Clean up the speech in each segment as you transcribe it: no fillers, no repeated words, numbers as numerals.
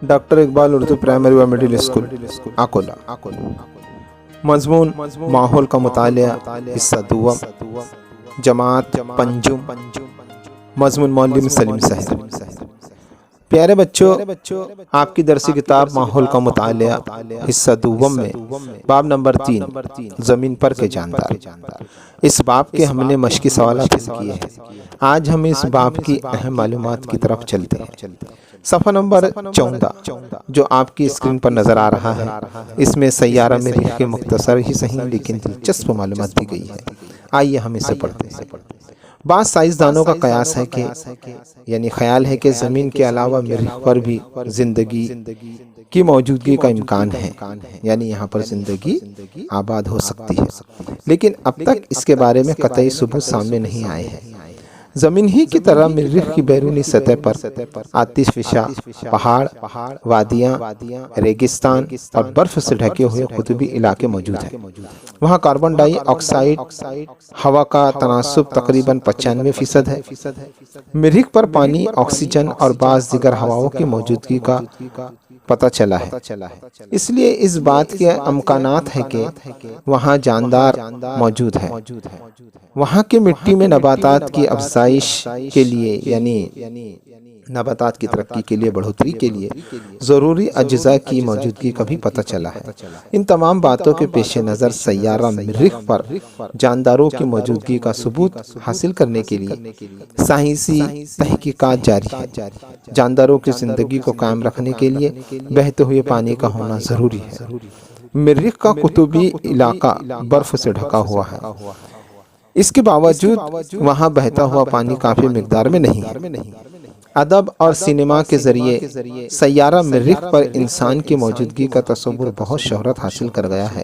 Doctor Iqbal Urdu primary و middle school Akola. مضمون ماحول کا مطالعہ، حصہ دوم، جماعت پنجم، مضمون مولوی سلیم صاحب۔ پیارے بچوں، آپ کی درسی کتاب ماحول کا مطالعہ حصہ دوم میں باب نمبر 3 زمین پر کے جاندار، اس باب کے ہم نے مشقی سوالات حل کیے ہیں۔ آج ہم اس باب کی اہم معلومات کی طرف چلتے ہیں۔ صفحہ نمبر 14 جو آپ کی اسکرین پر نظر آ رہا ہے، اس میں سیارہ مریخ کے مختصر ہی صحیح لیکن دلچسپ معلومات دی گئی ہے۔ آئیے ہم اسے پڑھتے ہیں۔ بعض سائنسدانوں کا قیاس ہے کہ خیال ہے کہ زمین کے علاوہ مریخ پر بھی زندگی کی موجودگی کا امکان ہے، یعنی یہاں پر زندگی آباد ہو سکتی ہے، لیکن اب تک اس کے بارے میں قطعی ثبوت سامنے نہیں آئے ہیں۔ زمین ہی کی طرح مریخ کی بیرونی سطح پر آتش فشاں پہاڑ، وادیاں، ریگستان اور برف سے ڈھکے ہوئے قطبی علاقے موجود ہیں۔ وہاں کاربن ڈائی آکسائیڈ ہوا کا تناسب تقریباً 95% ہے۔ مریخ پر پانی، آکسیجن اور بعض دیگر ہواؤں کی موجودگی کا پتہ چلا ہے، اس لیے اس بات کے امکانات ہیں کہ وہاں جاندار موجود ہے۔ وہاں کی مٹی میں نباتات کی افزائش کے لیے، یعنی نباتات کی ترقی کے لیے، بڑھوتری کے لیے ضروری اجزاء کی موجودگی کا بھی پتہ چلا ہے۔ ان تمام باتوں کے پیش نظر سیارہ مریخ پر جانداروں کی موجودگی کا ثبوت حاصل کرنے کے لیے سائنسی تحقیقات جاری ہیں۔ جانداروں کی زندگی کو قائم رکھنے کے لیے بہتے ہوئے پانی کا ہونا ضروری ہے۔ مریخ کا قطبی علاقہ برف سے ڈھکا ہوا ہے، اس کے باوجود وہاں بہتا ہوا پانی کافی مقدار میں نہیں ہے۔ ادب اور سینما کے ذریعے سیارہ مریخ پر انسان کی موجودگی کا تصور بہت شہرت حاصل کر گیا ہے،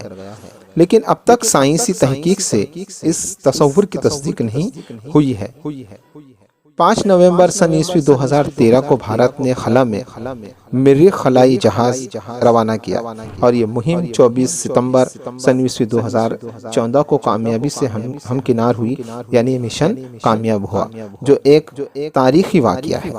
لیکن اب تک سائنسی تحقیق سے اس تصور کی تصدیق نہیں ہوئی ہے۔ 5 نومبر سن عیسوی 2013 کو بھارت نے خلا میں مریخ خلائی جہاز روانہ کیا اور یہ مہم 24 ستمبر سن عیسوی 2014 کو کامیابی سے ہمکنار ہوئی، یعنی مشن کامیاب ہوا، جو ایک تاریخی واقعہ ہے۔